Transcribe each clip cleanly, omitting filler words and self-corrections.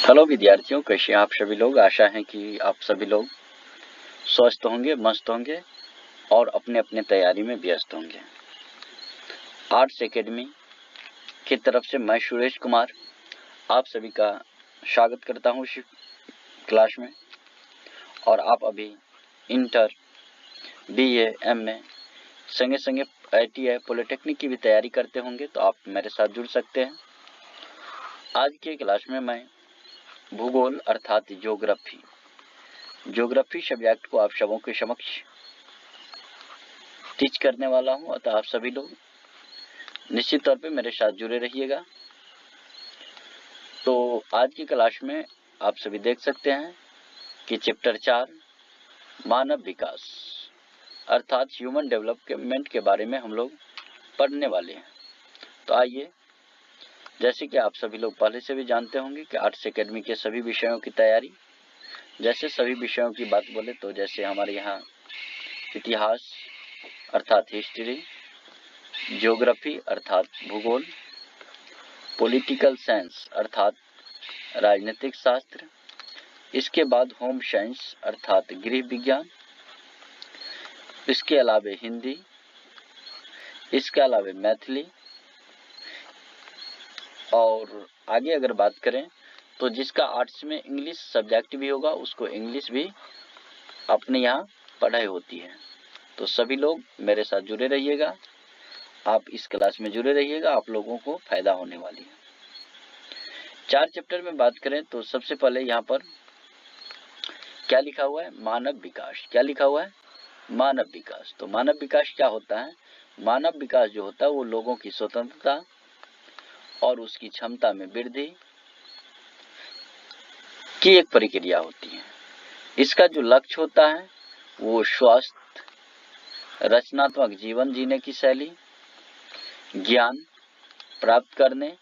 Hello विद्यार्थियों, कैसे हैं आप सभी लोग। आशा है कि आप सभी लोग स्वस्थ होंगे, मस्त होंगे और अपने अपने तैयारी में व्यस्त होंगे। आर्ट्स एकेडमी की तरफ से मैं सुरेश कुमार आप सभी का स्वागत करता हूँ इस क्लास में। और आप अभी इंटर, बीए, एमए संगे संगे ITI पॉलिटेक्निक की भी तैयारी करते होंगे, तो आप मेरे साथ जुड़ सकते हैं। आज के क्लास में मैं भूगोल अर्थात ज्योग्राफी सब्जेक्ट को आप सबों के समक्ष टीच करने वाला हूं, अतः आप सभी लोग निश्चित तौर पे मेरे साथ जुड़े रहिएगा। तो आज की क्लास में आप सभी देख सकते हैं कि चैप्टर 4 मानव विकास अर्थात ह्यूमन डेवलपमेंट के बारे में हम लोग पढ़ने वाले हैं। तो आइए, जैसे कि आप सभी लोग पहले से भी जानते होंगे कि आर्ट्स एकेडमी के सभी विषयों की तैयारी, जैसे सभी विषयों की बात बोले तो जैसे हमारे यहाँ इतिहास अर्थात हिस्ट्री, ज्योग्राफी अर्थात भूगोल, पॉलिटिकल साइंस अर्थात राजनीतिक शास्त्र, इसके बाद होम साइंस अर्थात गृह विज्ञान, इसके अलावे हिंदी, इसके अलावे मैथिली, और आगे अगर बात करें तो जिसका आर्ट्स में इंग्लिश सब्जेक्ट भी होगा उसको इंग्लिश भी अपने यहाँ पढ़ाई होती है। तो सभी लोग मेरे साथ जुड़े रहिएगा, आप इस क्लास में जुड़े रहिएगा, आप लोगों को फायदा होने वाली है। 4 चैप्टर में बात करें तो सबसे पहले यहाँ पर क्या लिखा हुआ है, मानव विकास। क्या लिखा हुआ है, मानव विकास। तो मानव विकास क्या होता है, मानव विकास जो होता है वो लोगों की स्वतंत्रता और उसकी क्षमता में वृद्धि की एक प्रक्रिया होती है। इसका जो लक्ष्य होता है वो स्वस्थ, रचनात्मक जीवन जीने की शैली, ज्ञान प्राप्त करने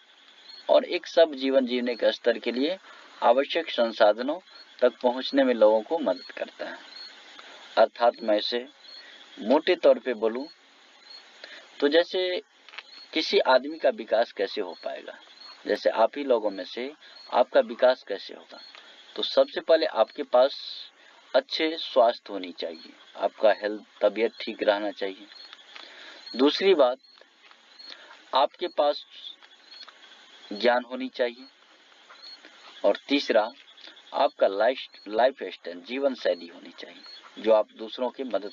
और एक सब जीवन जीने के स्तर के लिए आवश्यक संसाधनों तक पहुंचने में लोगों को मदद करता है। अर्थात मैं इसे मोटे तौर पे बोलूं तो जैसे किसी आदमी का विकास कैसे हो पाएगा, जैसे आप ही लोगों में से आपका विकास कैसे होगा, तो सबसे पहले आपके पास अच्छे स्वास्थ्य होनी चाहिए, आपका हेल्थ तबीयत ठीक रहना चाहिए। दूसरी बात, आपके पास ज्ञान होनी चाहिए। और तीसरा, आपका लाइफ स्टाइल, जीवन शैली होनी चाहिए जो आप दूसरों की मदद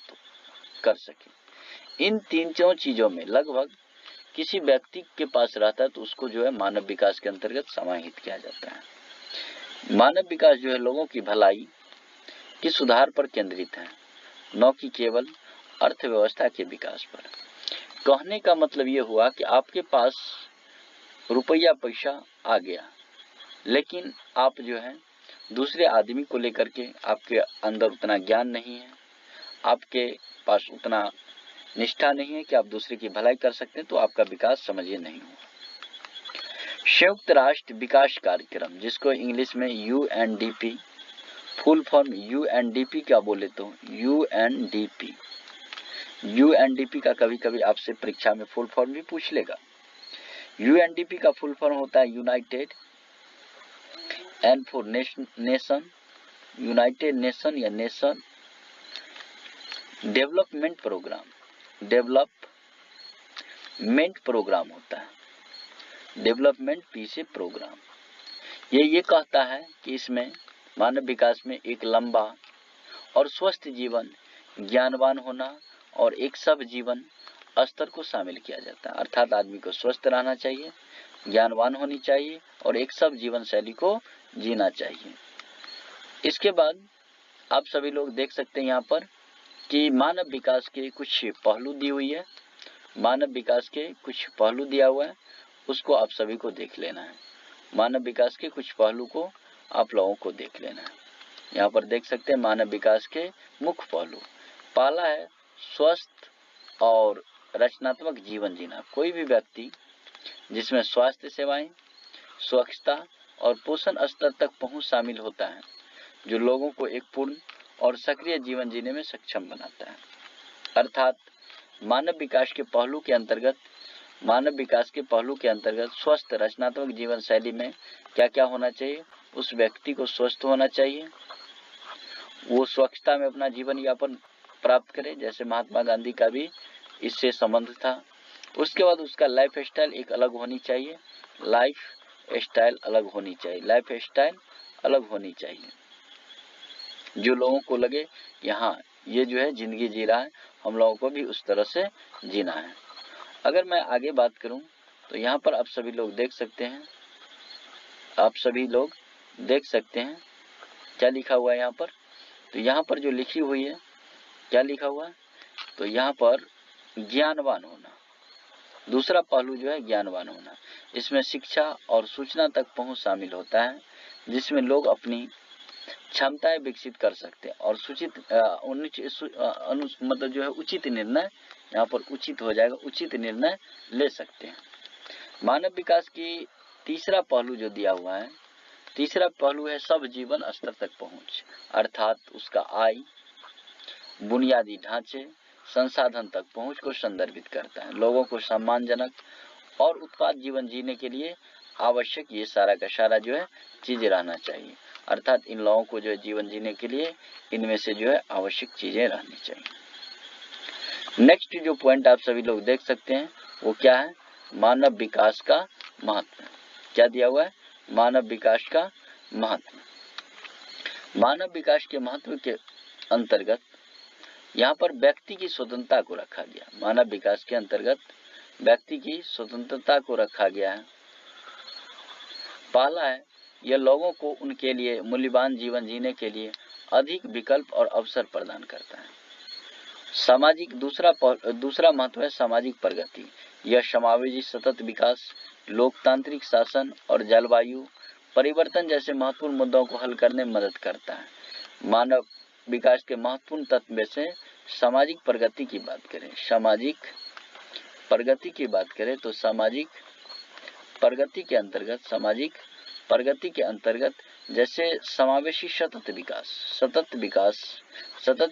कर सके। इन तीनों चीजों में लगभग किसी व्यक्ति के पास रहता है तो उसको जो है मानव विकास के अंतर्गत समाहित किया जाता है। मानव विकास जो है लोगों की भलाई की सुधार पर केंद्रित है, न कि केवल अर्थव्यवस्था के विकास पर। कहने का मतलब ये हुआ कि आपके पास रुपया पैसा आ गया, लेकिन आप जो है दूसरे आदमी को लेकर के आपके अंदर उतना ज्ञान नहीं है, आपके पास उतना निष्ठा नहीं है कि आप दूसरे की भलाई कर सकते हैं, तो आपका विकास समझिए नहीं हुआ। संयुक्त राष्ट्र विकास कार्यक्रम, जिसको इंग्लिश में UNDP, फुल फॉर्म UNDP क्या बोले तो UNDP का कभी कभी आपसे परीक्षा में फुल फॉर्म भी पूछ लेगा। UNDP का फुल फॉर्म होता है United and for nation, United nation या नेशन डेवलपमेंट प्रोग्राम होता है, डेवलपमेंट पीछे प्रोग्राम। ये कहता है कि इसमें मानव विकास में एक लंबा और स्वस्थ जीवन, ज्ञानवान होना और एक सब जीवन स्तर को शामिल किया जाता है। अर्थात आदमी को स्वस्थ रहना चाहिए, ज्ञानवान होनी चाहिए और एक सब जीवन शैली को जीना चाहिए। इसके बाद आप सभी लोग देख सकते हैं यहाँ पर कि मानव विकास के कुछ पहलू दी हुई है, मानव विकास के कुछ पहलू दिया हुआ है, उसको आप सभी को देख लेना है। मानव विकास के कुछ पहलू को आप लोगों को देख लेना है। यहाँ पर देख सकते हैं मानव विकास के मुख्य पहलू। पहला है स्वस्थ और रचनात्मक जीवन जीना। कोई भी व्यक्ति जिसमें स्वास्थ्य सेवाएं, स्वच्छता और पोषण स्तर तक पहुंच शामिल होता है, जो लोगों को एक पूर्ण और सक्रिय जीवन जीने में सक्षम बनाता है। अर्थात मानव विकास के पहलू के अंतर्गत स्वस्थ रचनात्मक जीवन शैली में क्या क्या होना चाहिए, उस व्यक्ति को स्वस्थ होना चाहिए, वो स्वच्छता में अपना जीवन यापन प्राप्त करे, जैसे महात्मा गांधी का भी इससे संबंध था। उसके बाद उसका लाइफ स्टाइल एक अलग होनी चाहिए, लाइफ स्टाइल अलग होनी चाहिए, लाइफ स्टाइल अलग होनी चाहिए, जो लोगों को लगे यहाँ ये जो है जिंदगी जी रहा है, हम लोगों को भी उस तरह से जीना है। अगर मैं आगे बात करूं तो यहाँ पर आप सभी लोग देख सकते हैं, आप सभी लोग देख सकते हैं क्या लिखा हुआ है यहाँ पर। तो यहाँ पर जो लिखी हुई है, क्या लिखा हुआ है, तो यहाँ पर ज्ञानवान होना, दूसरा पहलू जो है ज्ञानवान होना। इसमें शिक्षा और सूचना तक पहुंच शामिल होता है, जिसमें लोग अपनी क्षमताएं विकसित कर सकते हैं और सूचित मतलब जो है उचित निर्णय, यहाँ पर उचित हो जाएगा, उचित निर्णय ले सकते हैं। मानव विकास की तीसरा पहलू जो दिया हुआ है, तीसरा पहलू है सब जीवन स्तर तक पहुंच, अर्थात उसका आय, बुनियादी ढांचे, संसाधन तक पहुंच को संदर्भित करता है। लोगों को सम्मानजनक और उत्पाद जीवन जीने के लिए आवश्यक ये सारा का सारा जो है चीजें रहना चाहिए, अर्थात इन लोगों को जो है जीवन जीने के लिए इनमें से जो है आवश्यक चीजें रहनी चाहिए। नेक्स्ट जो पॉइंट आप सभी लोग देख सकते हैं वो क्या है, मानव विकास का महत्व। क्या दिया हुआ है, मानव विकास का महत्व। मानव विकास के महत्व के अंतर्गत यहाँ पर व्यक्ति की स्वतंत्रता को रखा गया। मानव विकास के अंतर्गत व्यक्ति की स्वतंत्रता को रखा गया है। पहला है, यह लोगों को उनके लिए मूल्यवान जीवन जीने के लिए अधिक विकल्प और अवसर प्रदान करता है। सामाजिक दूसरा महत्व है सामाजिक प्रगति। यह समावेशी सतत विकास, लोकतांत्रिक शासन और जलवायु परिवर्तन जैसे महत्वपूर्ण मुद्दों को हल करने में मदद करता है। मानव विकास के महत्वपूर्ण तत्व में से सामाजिक प्रगति की बात करें, सामाजिक प्रगति की बात करें तो सामाजिक प्रगति के अंतर्गत जैसे समावेशी सतत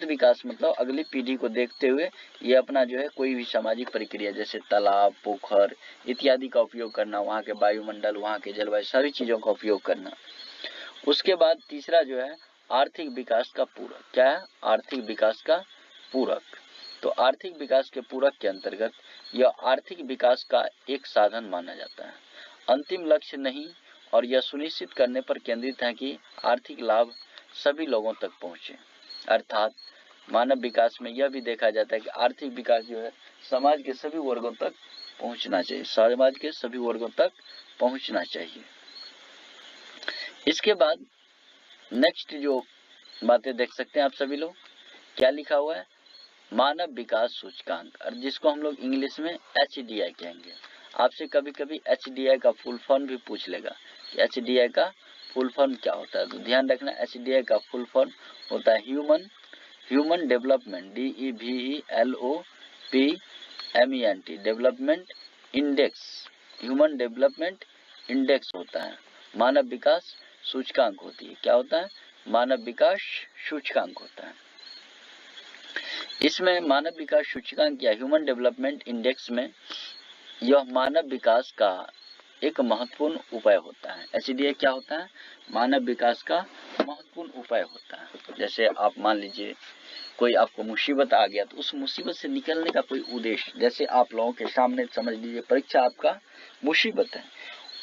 विकास मतलब अगली पीढ़ी को देखते हुए ये अपना जो है कोई भी सामाजिक प्रक्रिया जैसे तालाब, पोखर इत्यादि का उपयोग करना, वहाँ के वायुमंडल, वहाँ के जलवायु, सभी चीजों का उपयोग करना। उसके बाद तीसरा जो है आर्थिक विकास का पूरक। क्या है, आर्थिक विकास का पूरक। तो आर्थिक विकास के पूरक के अंतर्गत यह आर्थिक विकास का एक साधन माना जाता है, अंतिम लक्ष्य नहीं, और यह सुनिश्चित करने पर केंद्रित है कि आर्थिक लाभ सभी लोगों तक पहुंचे। अर्थात मानव विकास में यह भी देखा जाता है कि आर्थिक विकास जो है समाज के सभी वर्गों तक पहुंचना चाहिए, समाज के सभी वर्गों तक पहुंचना चाहिए। इसके बाद नेक्स्ट जो बातें देख सकते हैं आप सभी लोग, क्या लिखा हुआ है, मानव विकास सूचकांक, और जिसको हम लोग इंग्लिश में HDI कहेंगे। आपसे कभी कभी HDI का फुल फॉर्म भी पूछ लेगा कि HDI का फुल फॉर्म क्या होता है, तो ध्यान रखना HDI का फुल फॉर्म होता है human development, DEVLOPMENT development index, human development index होता है। मानव विकास सूचकांक होती है, क्या होता है, मानव विकास सूचकांक होता है। इसमें मानव विकास सूचकांक या ह्यूमन डेवलपमेंट इंडेक्स में यह मानव विकास का एक महत्वपूर्ण उपाय होता है। HDI क्या होता है, मानव विकास का महत्वपूर्ण उपाय होता है। जैसे आप मान लीजिए कोई आपको मुसीबत आ गया, तो उस मुसीबत से निकलने का कोई उद्देश्य, जैसे आप लोगों के सामने समझ लीजिए परीक्षा आपका मुसीबत है,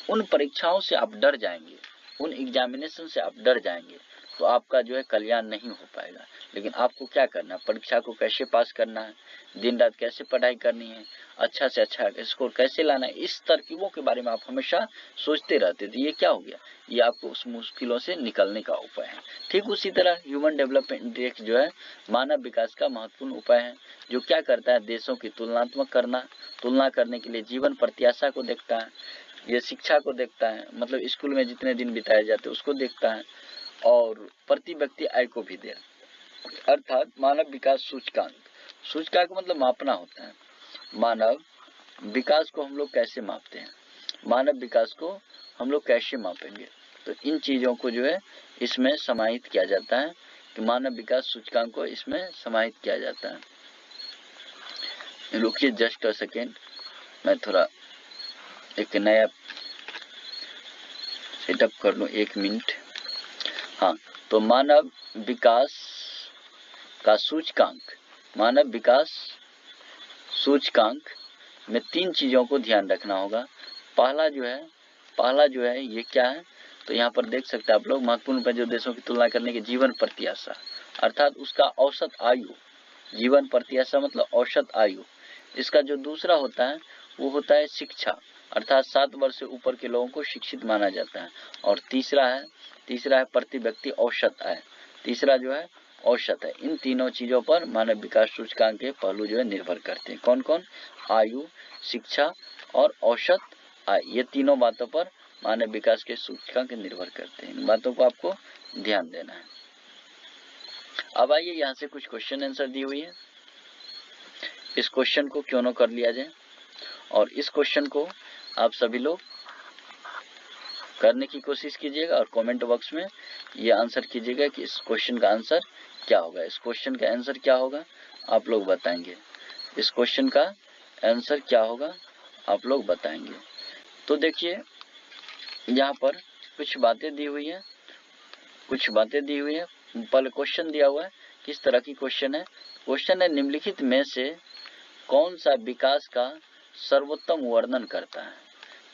उन परीक्षाओं से आप डर जाएंगे, उन एग्जामिनेशन से आप डर जाएंगे, तो आपका जो है कल्याण नहीं हो पाएगा। लेकिन आपको क्या करना है, परीक्षा को कैसे पास करना है, दिन रात कैसे पढ़ाई करनी है, अच्छा से अच्छा स्कोर कैसे लाना है, इस तरकीबों के बारे में आप हमेशा सोचते रहते थे। ये क्या हो गया, ये आपको उस मुश्किलों से निकलने का उपाय है। ठीक उसी तरह ह्यूमन डेवलपमेंट इंडेक्स जो है मानव विकास का महत्वपूर्ण उपाय है, जो क्या करता है, देशों की तुलना करने के लिए जीवन प्रत्याशा को देखता है, ये शिक्षा को देखता है, मतलब स्कूल में जितने दिन बिताए जाते हैं उसको देखता है, और प्रति व्यक्ति आय को भी दे। अर्थात मानव विकास सूचकांक मतलब मापना होता है। मानव विकास को हम लोग कैसे मापते हैं, मानव विकास को हम लोग कैसे मापेंगे, तो इन चीजों को जो है इसमें समाहित किया जाता है कि मानव विकास सूचकांक को इसमें समाहित किया जाता है। रुकिए जस्ट अ सेकेंड, मैं थोड़ा एक नया सेटअप कर लूं, 1 मिनट। हाँ, तो मानव विकास का सूचकांक, मानव विकास सूचकांक में 3 चीजों को ध्यान रखना होगा। पहला जो है ये क्या है, तो यहाँ पर देख सकते हैं आप लोग, महत्वपूर्ण उपज देशों की तुलना करने के जीवन प्रत्याशा, अर्थात उसका औसत आयु, जीवन प्रत्याशा मतलब औसत आयु। इसका जो दूसरा होता है वो होता है शिक्षा, अर्थात 7 वर्ष से ऊपर के लोगों को शिक्षित माना जाता है। और तीसरा है प्रति व्यक्ति औसत आय, तीसरा जो है औसत है। इन तीनों चीजों पर मानव विकास सूचकांक के पहलू जो है निर्भर करते हैं। कौन कौन? आयु, शिक्षा और औसत आय, ये तीनों बातों पर मानव विकास के सूचकांक निर्भर करते हैं। इन बातों को आपको ध्यान देना है। अब आइए यहाँ से कुछ क्वेश्चन आंसर दी हुई है, इस क्वेश्चन को क्यों न कर लिया जाए, और इस क्वेश्चन को आप सभी लोग करने की कोशिश कीजिएगा और कमेंट बॉक्स में ये आंसर कीजिएगा कि इस क्वेश्चन का आंसर क्या होगा। इस क्वेश्चन का आंसर क्या होगा आप लोग बताएंगे, इस क्वेश्चन का आंसर क्या होगा आप लोग बताएंगे। तो देखिए यहाँ पर कुछ बातें दी हुई है, पहले क्वेश्चन दिया हुआ है, किस तरह की क्वेश्चन है। क्वेश्चन है निम्नलिखित में से कौन सा विकास का सर्वोत्तम वर्णन करता है।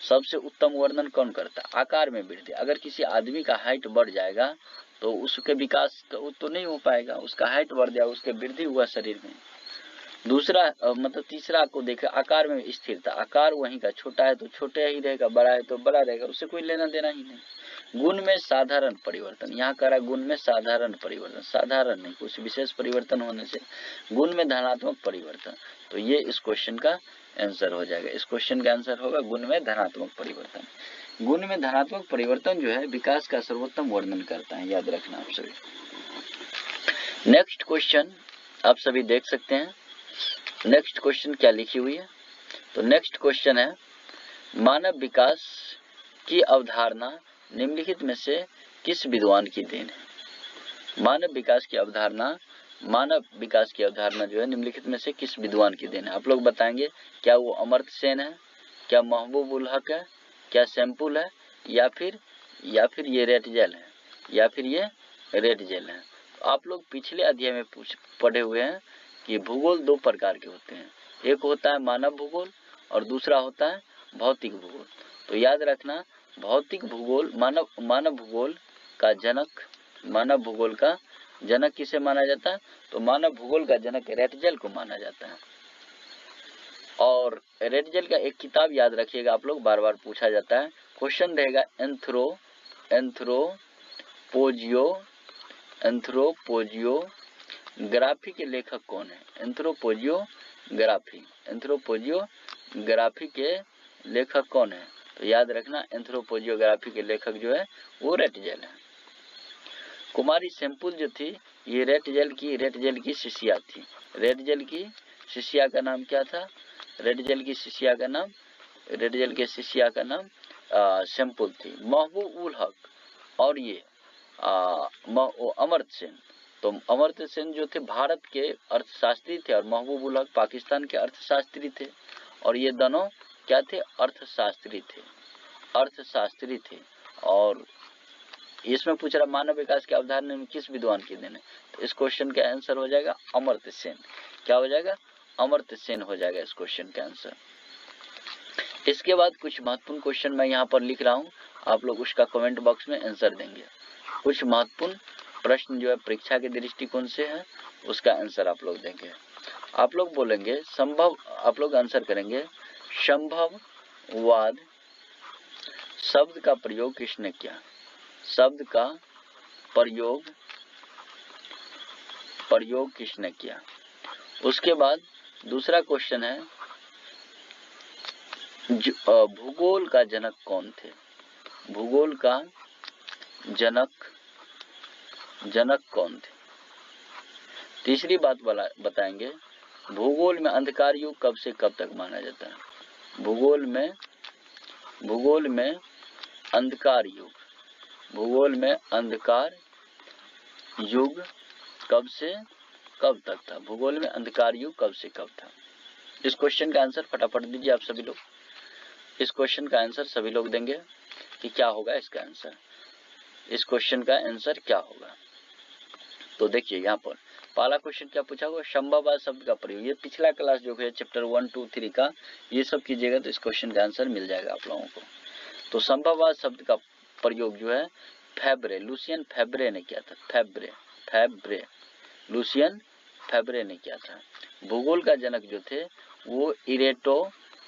सबसे उत्तम वर्णन कौन करता है? आकार में वृद्धि। अगर किसी आदमी का हाइट बढ़ जाएगा तो उसके विकास तो नहीं हो पाएगा, उसका हाइट बढ़ जाएगा, उसके वृद्धि हुआ शरीर में। दूसरा मतलब तीसरा को देखे आकार में स्थिरता, आकार वहीं का, छोटा है तो छोटे ही रहेगा, बड़ा है तो बड़ा रहेगा, उससे कोई लेना देना ही नहीं। गुण में साधारण परिवर्तन, यहाँ कह रहा गुण में साधारण परिवर्तन, साधारण नहीं, कुछ विशेष परिवर्तन होने से गुण में धनात्मक परिवर्तन, तो ये इस क्वेश्चन का आंसर हो जाएगा। इस क्वेश्चन का आंसर होगा गुण में धनात्मक परिवर्तन। गुण में धनात्मक परिवर्तन जो है विकास का सर्वोत्तम वर्णन करता है, याद रखना आप सभी। नेक्स्ट क्वेश्चन आप सभी देख सकते हैं, नेक्स्ट क्वेश्चन क्या लिखी हुई है। तो नेक्स्ट क्वेश्चन है मानव विकास की अवधारणा निम्नलिखित में से किस विद्वान की देन है। मानव विकास की अवधारणा जो है निम्नलिखित में से किस विद्वान की देन है। आप लोग बताएंगे, क्या वो अमर्त्य सेन है, क्या महबूब उल हक है, क्या सैंपल है, या फिर ये रेटजेल है, तो आप लोग पिछले अध्याय में पढ़े हुए हैं कि भूगोल 2 प्रकार के होते हैं, एक होता है मानव भूगोल और दूसरा होता है भौतिक भूगोल। तो याद रखना, भौतिक भूगोल मानव भूगोल का जनक किसे माना जाता है, तो मानव भूगोल का जनक रेटजेल को माना जाता है। और रेटजेल का एक किताब याद रखिएगा आप लोग, बार बार पूछा जाता है, क्वेश्चन रहेगा एंथ्रोपोजियोग्राफी के लेखक कौन है। एंथ्रोपोजियोग्राफी के लेखक कौन है, तो याद रखना एंथ्रोपोजियोग्राफी के लेखक जो है वो रेटजेल है। कुमारी सैंपल जो थी ये रेटजेल की शिष्या थी। रेटजेल की शिष्या का नाम क्या था, रेटजेल की शिष्या का नाम सैंपल थी। महबूब उल हक और ये अमर्त्य सेन, तो अमर्त्य सेन जो थे भारत के अर्थशास्त्री थे और महबूब उल हक पाकिस्तान के अर्थशास्त्री थे, और ये दोनों क्या थे, अर्थशास्त्री थे। और इसमें पूछ रहा मानव विकास के अवधारणा में किस विद्वान की देन है, तो इस क्वेश्चन का आंसर हो जाएगा अमर्त्य सेन। क्या हो जाएगा, अमर्त्य सेन हो जाएगा इस क्वेश्चन का आंसर। इसके बाद कुछ महत्वपूर्ण क्वेश्चन मैं यहाँ पर लिख रहा हूँ, आप लोग उसका कमेंट बॉक्स में आंसर देंगे। कुछ महत्वपूर्ण प्रश्न जो है परीक्षा के दृष्टिकोण से है, उसका आंसर आप लोग देंगे। आप लोग बोलेंगे आप लोग आंसर करेंगे संभववाद शब्द का प्रयोग किसने किया। शब्द का प्रयोग किसने किया। उसके बाद दूसरा क्वेश्चन है भूगोल का जनक कौन थे। भूगोल का जनक कौन थे। तीसरी बात बताएंगे भूगोल में अंधकार युग कब से कब तक माना जाता है। भूगोल में अंधकार युग कब से कब तक था। भूगोल में अंधकार युग कब से कब था। इस क्वेश्चन का आंसर फटाफट दीजिए आप सभी लोग। इस क्वेश्चन का आंसर सभी लोग देंगे कि क्या होगा इसका आंसर। इस क्वेश्चन का आंसर क्या होगा। तो देखिए यहाँ पर पहला क्वेश्चन क्या पूछा हुआ, संभववाद शब्द का प्रयोग। ये पिछला क्लास जो है चैप्टर 1, 2, 3 का ये सब कीजिएगा तो इस क्वेश्चन का आंसर मिल जाएगा आप लोगों को। तो संभववाद शब्द का प्रयोग जो है फैब्रे, लुसियन फैब्रे ने किया था। फैब्रे लुसियन फैब्रे ने किया था। भूगोल का जनक जो थे वो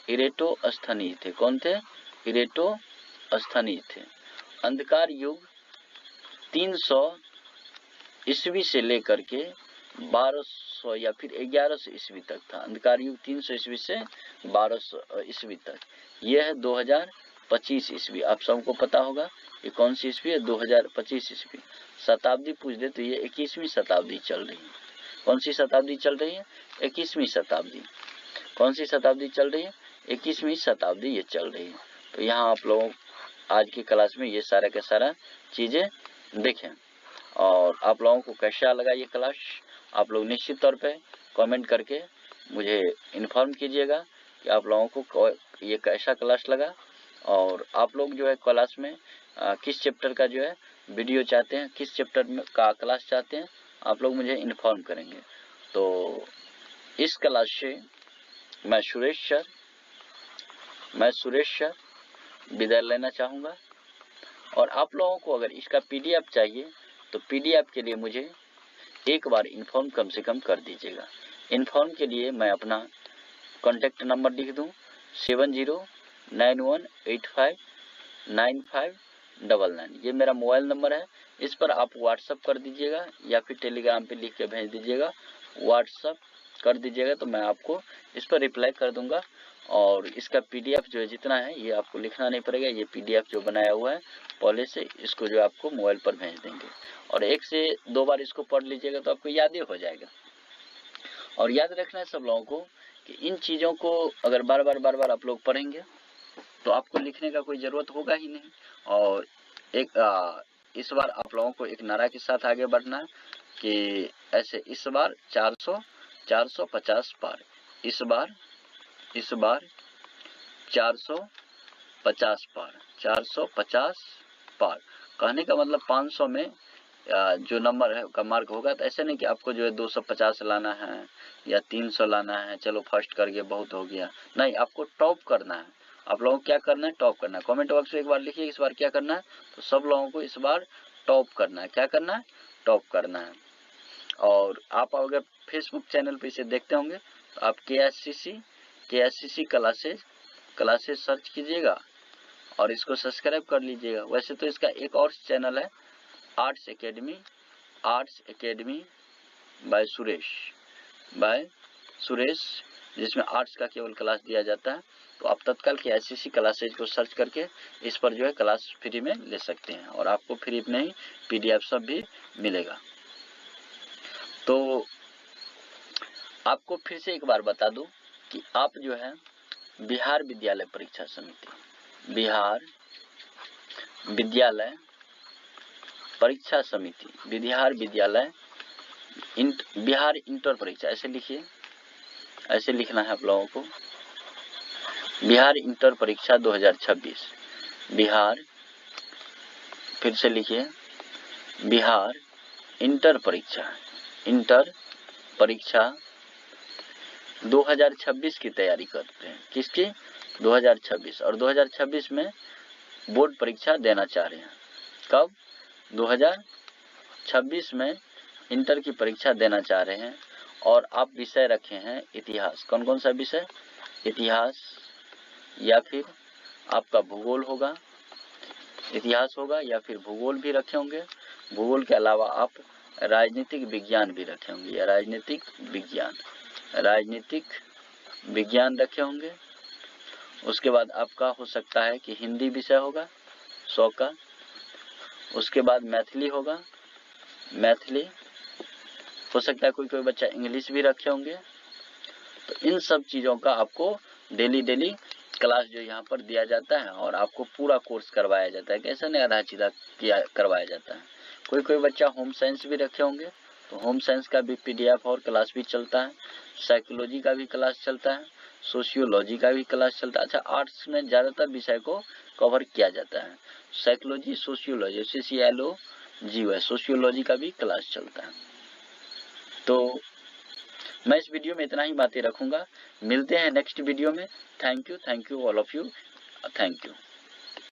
इरेटोस्थनीज थे। कौन थे? इरेटोस्थनीज थे। अंधकार युग 300 ईस्वी से लेकर के 1200 या फिर 1100 ईस्वी तक था। अंधकार युग 300 ईस्वी से 1200 ईस्वी तक। यह है 2025 ईस्वी। आप सबको पता होगा ये कौन सी ईस्वी है? 2025 ईस्वी। शताब्दी पूछ दे तो ये 21वीं शताब्दी चल रही है। कौन सी शताब्दी चल रही है? 21वीं शताब्दी। कौन सी शताब्दी चल रही है? 21वीं शताब्दी ये चल रही है। तो यहाँ आप लोग आज की क्लास में ये सारा का सारा चीजें देखें और आप लोगों को कैसा लगा ये क्लास, आप लोग निश्चित तौर पे कमेंट करके मुझे इन्फॉर्म कीजिएगा कि आप लोगों को ये कैसा क्लास लगा और आप लोग जो है क्लास में किस चैप्टर का जो है वीडियो चाहते हैं, किस चैप्टर में का क्लास चाहते हैं, आप लोग मुझे इन्फॉर्म करेंगे। तो इस क्लास से मैं सुरेश सर विदाई लेना चाहूँगा और आप लोगों को अगर इसका PDF चाहिए तो PDF के लिए मुझे एक बार इन्फॉर्म कम से कम कर दीजिएगा। इन्फॉर्म के लिए मैं अपना कॉन्टैक्ट नंबर लिख दूँ 7091859599। ये मेरा मोबाइल नंबर है। इस पर आप व्हाट्सअप कर दीजिएगा या फिर टेलीग्राम पे लिख के भेज दीजिएगा। व्हाट्सअप कर दीजिएगा तो मैं आपको इस पर रिप्लाई कर दूंगा और इसका PDF जो है जितना है ये आपको लिखना नहीं पड़ेगा। ये PDF जो बनाया हुआ है पहले से, इसको जो आपको मोबाइल पर भेज देंगे और 1 से 2 बार इसको पढ़ लीजिएगा तो आपको याद ही हो जाएगा। और याद रखना है सब लोगों को कि इन चीज़ों को अगर बार बार आप लोग पढ़ेंगे तो आपको लिखने का कोई ज़रूरत होगा ही नहीं। और इस बार आप लोगों को एक नारा के साथ आगे बढ़ना है कि ऐसे इस बार 450 पार, इस बार 450 पार, 450 पार। कहने का मतलब 500 में जो नंबर है का मार्क होगा। तो ऐसे नहीं कि आपको जो है 250 लाना है या 300 लाना है, चलो फर्स्ट करके बहुत हो गया। नहीं, आपको टॉप करना है। आप लोगों को क्या करना है? टॉप करना है। कमेंट बॉक्स में एक बार लिखिए इस बार क्या करना है। तो सब लोगों को इस बार टॉप करना है। क्या करना है? टॉप करना है। और आप अगर फेसबुक चैनल पे इसे देखते होंगे तो आप KSCC क्लासेस सर्च कीजिएगा और इसको सब्सक्राइब कर लीजिएगा। वैसे तो इसका एक और चैनल है आर्ट्स एकेडमी बाय सुरेश, जिसमें आर्ट्स का केवल क्लास दिया जाता है। तो आप तत्काल KSCC क्लासेज को सर्च करके इस पर जो है क्लास फ्री में ले सकते हैं और आपको फ्री में ही PDF सब भी मिलेगा। तो आपको फिर से एक बार बता दूं कि आप जो है बिहार विद्यालय परीक्षा समिति, बिहार विद्यालय परीक्षा समिति, बिहार इंटर परीक्षा, ऐसे लिखिए, ऐसे लिखना है आप लोगों को। बिहार इंटर परीक्षा 2026, बिहार, फिर से लिखिए, बिहार इंटर परीक्षा 2026 की तैयारी करते हैं। किसकी? 2026। और 2026 में बोर्ड परीक्षा देना चाह रहे हैं। कब? 2026 में इंटर की परीक्षा देना चाह रहे हैं और आप विषय रखे हैं इतिहास। कौन कौन सा विषय? इतिहास या फिर आपका भूगोल होगा, इतिहास होगा या फिर भूगोल भी रखे होंगे। भूगोल के अलावा आप राजनीतिक विज्ञान भी रखे होंगे या राजनीतिक विज्ञान रखे होंगे। उसके बाद आपका हो सकता है कि हिंदी विषय होगा 100 का। उसके बाद मैथिली होगा, मैथिली हो सकता है कोई बच्चा इंग्लिश भी रखे होंगे। तो इन सब चीज़ों का आपको डेली क्लास जो यहाँ पर दिया जाता है और आपको पूरा कोर्स करवाया जाता है। कैसे नहीं आधा चीज़ा करवाया जाता है। कोई बच्चा होम साइंस भी रखे होंगे तो होम साइंस का भी PDF और क्लास भी चलता है। साइकोलॉजी का भी क्लास चलता है, सोशियोलॉजी का भी क्लास चलता है। अच्छा, आर्ट्स में ज़्यादातर विषय को कवर किया जाता है। साइकोलॉजी, सोशियोलॉजी, SOCIOLOGY है, सोशियोलॉजी का भी क्लास चलता है। तो मैं इस वीडियो में इतना ही बातें रखूंगा। मिलते हैं नेक्स्ट वीडियो में। Thank you all of you, thank you.